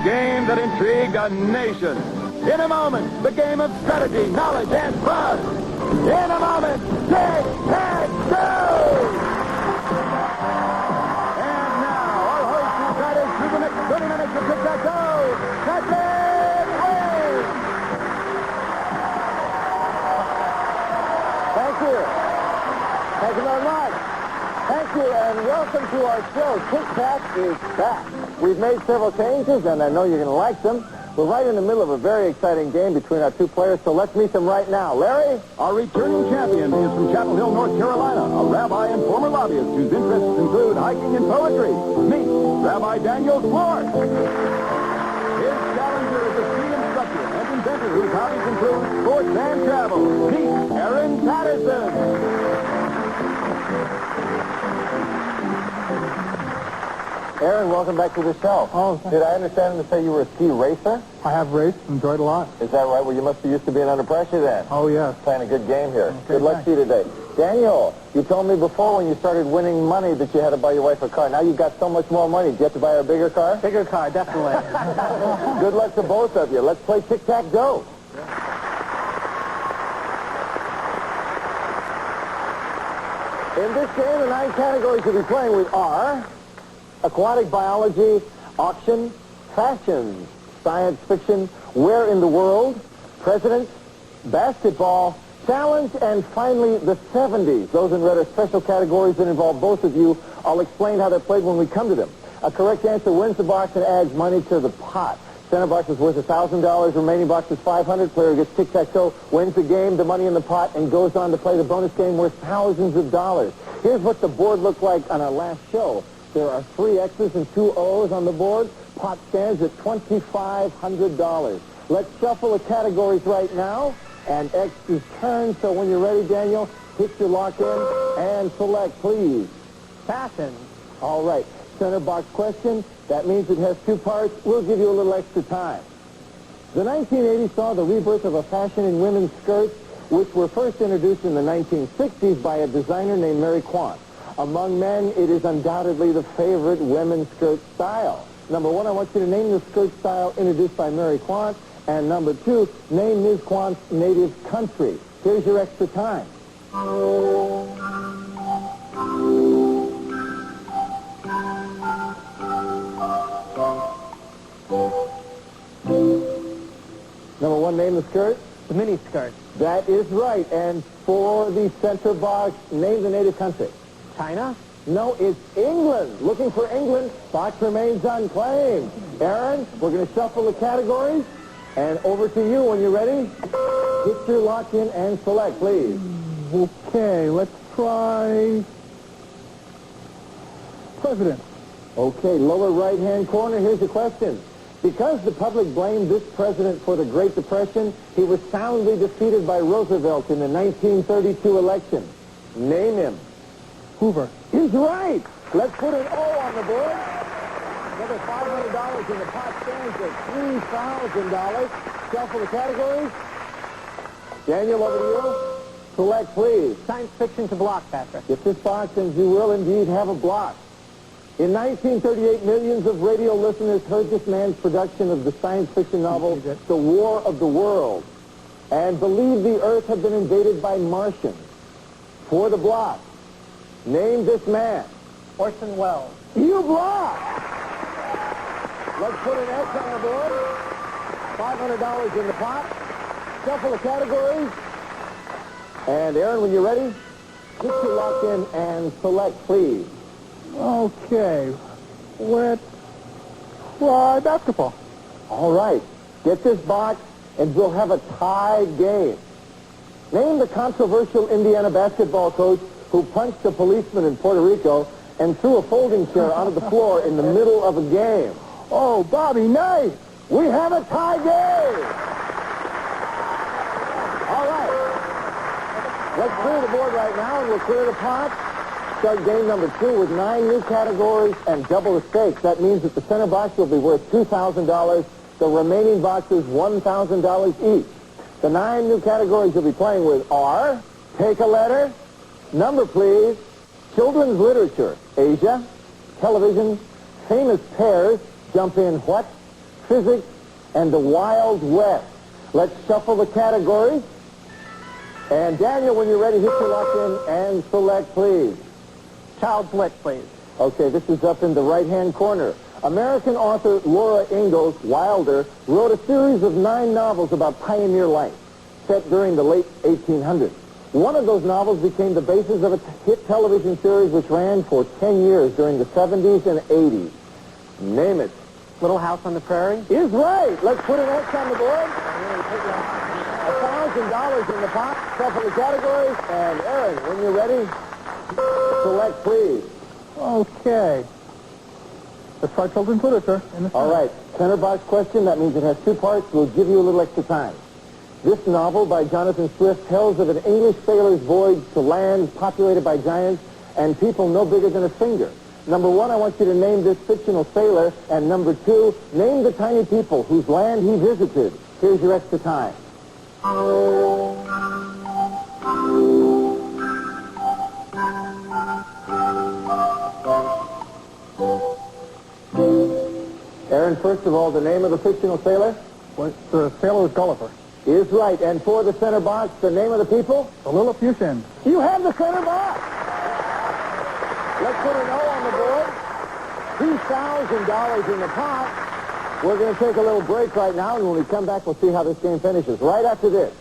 Game that intrigued a nation. In a moment, the game of strategy, knowledge, and fun. In a moment, Tic Tac Dough! And now, our host will guide us through the next 30 minutes of Tic Tac Dough. Captain Wayne! Thank you. Thank you very much. Thank you, and welcome to our show. Tic Tac is back. We've made several changes, and I know you're going to like them. We're right in the middle of a very exciting game between our two players, so let's meet them right now. Larry? Our returning champion is from Chapel Hill, North Carolina, a rabbi and former lobbyist whose interests include hiking and poetry. Meet Rabbi Daniel Clark. His challenger is a ski instructor and inventor whose hobbies include sports and travel. Meet Aaron Patterson. Aaron, welcome back to the show. Oh, did I understand him to say you were a ski racer? I have raced, enjoyed a lot. Is that right? Well, you must be used to being under pressure then. Oh, yes. Playing a good game here. Okay, Good luck to you today. Daniel, you told me before when you started winning money that you had to buy your wife a car. Now you've got so much more money. Do you have to buy her a bigger car? Bigger car, definitely. Good luck to both of you. Let's play Tic Tac Dough. In this game, the 9 categories you'll be playing with are aquatic biology, auction, fashion, science fiction, where in the world, presidents, basketball, challenge, and finally the 70s. Those in red are special categories that involve both of you. I'll explain how they're played when we come to them. A correct answer wins the box and adds money to the pot. Center box is worth $1,000. Remaining box is $500. Player gets tic-tac-toe, wins the game, the money in the pot, and goes on to play the bonus game worth thousands of dollars. Here's what the board looked like on our last show. There are 3 X's and 2 O's on the board. Pot stands at $2,500. Let's shuffle the categories right now. And X is turned, so when you're ready, Daniel, hit your lock in and select, please. Fashion. All right. Center box question. That means it has 2 parts. We'll give you a little extra time. The 1980s saw the rebirth of a fashion in women's skirts, which were first introduced in the 1960s by a designer named Mary Quant. Among men, it is undoubtedly the favorite women's skirt style. Number 1, I want you to name the skirt style introduced by Mary Quant. And number 2, name Ms. Quant's native country. Here's your extra time. Number 1, name the skirt. The mini skirt. That is right. And for the center box, name the native country. China? No, it's England. Looking for England. Box remains unclaimed. Aaron, we're going to shuffle the categories. And over to you when you're ready. Hit your lock in and select, please. Okay, let's try president. Okay, lower right-hand corner, here's your question. Because the public blamed this president for the Great Depression, he was soundly defeated by Roosevelt in the 1932 election. Name him. Hoover. He's right. Let's put an O on the board. Another $500 in the pot stands at $3,000. Shuffle the categories. Daniel, over to you. Select, please. Science fiction to block, Patrick. Get this box, and you will indeed have a block. In 1938, millions of radio listeners heard this man's production of the science fiction novel, The War of the World, and believed the Earth had been invaded by Martians. For the block, name this man. Orson Welles. You block! Let's put an X on the board. $500 in the pot. Shuffle the categories. And Aaron, when you're ready, get your lock in and select, please. Okay, let's try basketball. All right. Get this box, and we'll have a tie game. Name the controversial Indiana basketball coach who punched a policeman in Puerto Rico and threw a folding chair onto the floor in the middle of a game. Oh, Bobby Knight. We have a tie game. All right. Let's clear the board right now, and we'll clear the pot. Start game number 2 with 9 new categories and double the stakes. That means that the center box will be worth $2,000. The remaining boxes, $1,000 each. The 9 new categories you'll be playing with are take a letter, number please, children's literature, Asia, television, famous pairs, jump in what, physics, and the Wild West. Let's shuffle the categories. And Daniel, when you're ready, hit your lock in and select, please. Child's lit, please. Okay, this is up in the right-hand corner. American author Laura Ingalls Wilder wrote a series of 9 novels about pioneer life, set during the late 1800s. One of those novels became the basis of a hit television series which ran for 10 years during the 70s and 80s. Name it. Little House on the Prairie. Is right. Let's put an X on the board. $1,000 in the pot. Shuffle the categories. And Aaron, when you're ready, select, please. Okay. Let's try children's literature. All right. Center box question. That means it has 2 parts. We'll give you a little extra time. This novel by Jonathan Swift tells of an English sailor's voyage to lands populated by giants and people no bigger than a finger. Number 1, I want you to name this fictional sailor. And number 2, name the tiny people whose land he visited. Here's your extra time. Aaron, first of all, the name of the fictional sailor? The Sailor's Gulliver. Is right. And for the center box, the name of the people? The Lilliputians. You have the center box. Let's put an O on the board. $2,000 in the pot. We're going to take a little break right now, and when we come back, we'll see how this game finishes. Right after this.